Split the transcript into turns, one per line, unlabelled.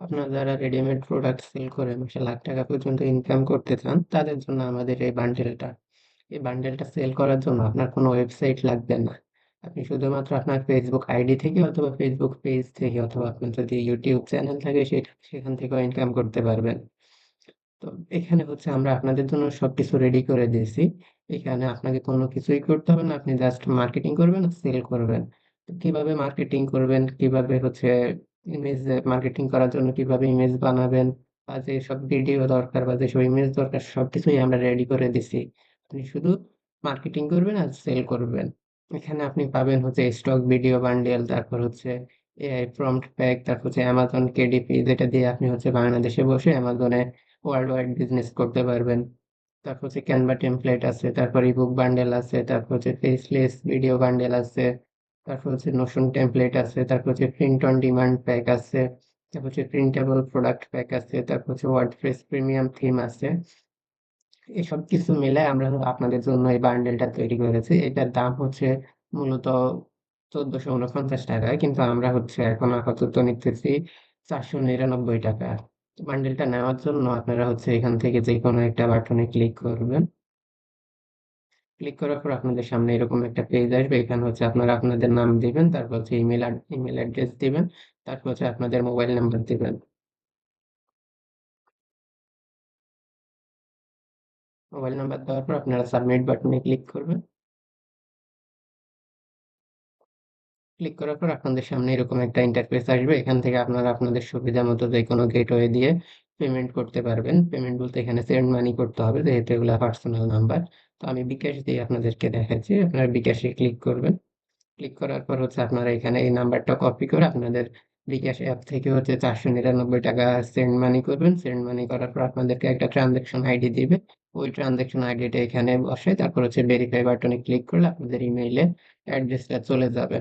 আপনারা যারা readymade product sell করে মাসে লাখ টাকা পর্যন্ত ইনকাম করতে চান, তাদের জন্য আমাদের এই বান্ডেলটা। এই বান্ডেলটা সেল করার জন্য আপনার কোনো ওয়েবসাইট লাগবে না। আপনি শুধুমাত্র আপনার ফেসবুক আইডি থেকে অথবা ফেসবুক পেজ থেকে অথবা আপনার যদি ইউটিউব চ্যানেল থাকে সেখান থেকেও ইনকাম করতে পারবেন। তো এখানে হচ্ছে আমরা আপনাদের জন্য সবকিছু রেডি করে দিয়েছি। এখানে আপনাকে কোনো কিছুই করতে হবে না। আপনি জাস্ট মার্কেটিং করবেন আর সেল করবেন। তো কিভাবে মার্কেটিং করবেন, কিভাবে হচ্ছে ইমেজ মার্কেটিং করার জন্য কিভাবে ইমেজ বানাবেন বা যেসব ভিডিও দরকার বা যেসব ইমেজ দরকার সবকিছুই আমরা রেডি করে দিছি। আপনি শুধু মার্কেটিং করবেন আর সেল করবেন। এখানে আপনি পাবেন হচ্ছে স্টক ভিডিও বান্ডেল, তারপর হচ্ছে এআই প্রম্পট প্যাক, তারপর হচ্ছে অ্যামাজন কেডিপি যেটা দিয়ে আপনি হচ্ছে বাংলাদেশে বসে অ্যামাজনে ওয়ার্ল্ড ওয়াইড বিজনেস করতে পারবেন। তারপর হচ্ছে ক্যানভা টেমপ্লেট আছে, তারপর ইবুক বান্ডেল আছে, তারপর হচ্ছে ফেসলেস ভিডিও বান্ডেল আছে, তারপর হচ্ছে নোশন টেমপ্লেট আছে, তারপর হচ্ছে প্রিন্ট অন ডিমান্ড প্যাক আছে, তারপর হচ্ছে প্রিন্টেবল প্রোডাক্ট প্যাক আছে, তারপর হচ্ছে ওয়ার্ডপ্রেস প্রিমিয়াম থিম আছে। এসব কিছু মিলে আমরা আপনাদের জন্য এই বান্ডেলটা তৈরি করেছি। এটার দাম হচ্ছে মূলত 1449 টাকা, কিন্তু আমরা হচ্ছে এখন আপাতত নিতেছি 499 টাকা। বান্ডেলটা নেওয়ার জন্য আপনারা হচ্ছে এখান থেকে যে কোনো একটা বাটনে ক্লিক করবেন। ক্লিক করার পর আপনাদের সামনে এরকম একটা পেজ আসবে। এখানে হচ্ছে আপনারা আপনাদের নাম দিবেন, তারপর হচ্ছে ইমেল অ্যাড্রেস দিবেন, তারপর হচ্ছে আপনাদের মোবাইল নাম্বার দিবেন। মোবাইল নাম্বার দেওয়ার পর আপনারা সাবমিট বাটনে ক্লিক করবেন। ক্লিক করার পর আপনাদের সামনে এরকম একটা ইন্টারফেস আসবে। এখান থেকে আপনারা আপনাদের সুবিধা মতো যে কোনো গেটওয়ে দিয়ে পেমেন্ট করতে পারবেন। পেমেন্ট বলতে এখানে সেন্ড মানি করতে হবে, যেহেতু এগুলা পার্সোনাল নাম্বার। তো আমি বিকাশ দিয়ে আপনাদেরকে দেখাচ্ছি। আপনারা বিকাশে ক্লিক করবেন। ক্লিক করার পর হচ্ছে আপনারা এখানে এই নাম্বারটা কপি করে আপনাদের বিকাশ অ্যাপ থেকে হচ্ছে 499 টাকা সেন্ড মানি করবেন। সেন্ড মানি করার পর আপনাদেরকে একটা ট্রানজাকশন আইডি দিবে। ওই ট্রানজাকশন আইডিটা এখানে বসে তারপর হচ্ছে ভেরিফাই বাটনে ক্লিক করলে আপনাদের ইমেইলে অ্যাড্রেসটা চলে যাবে।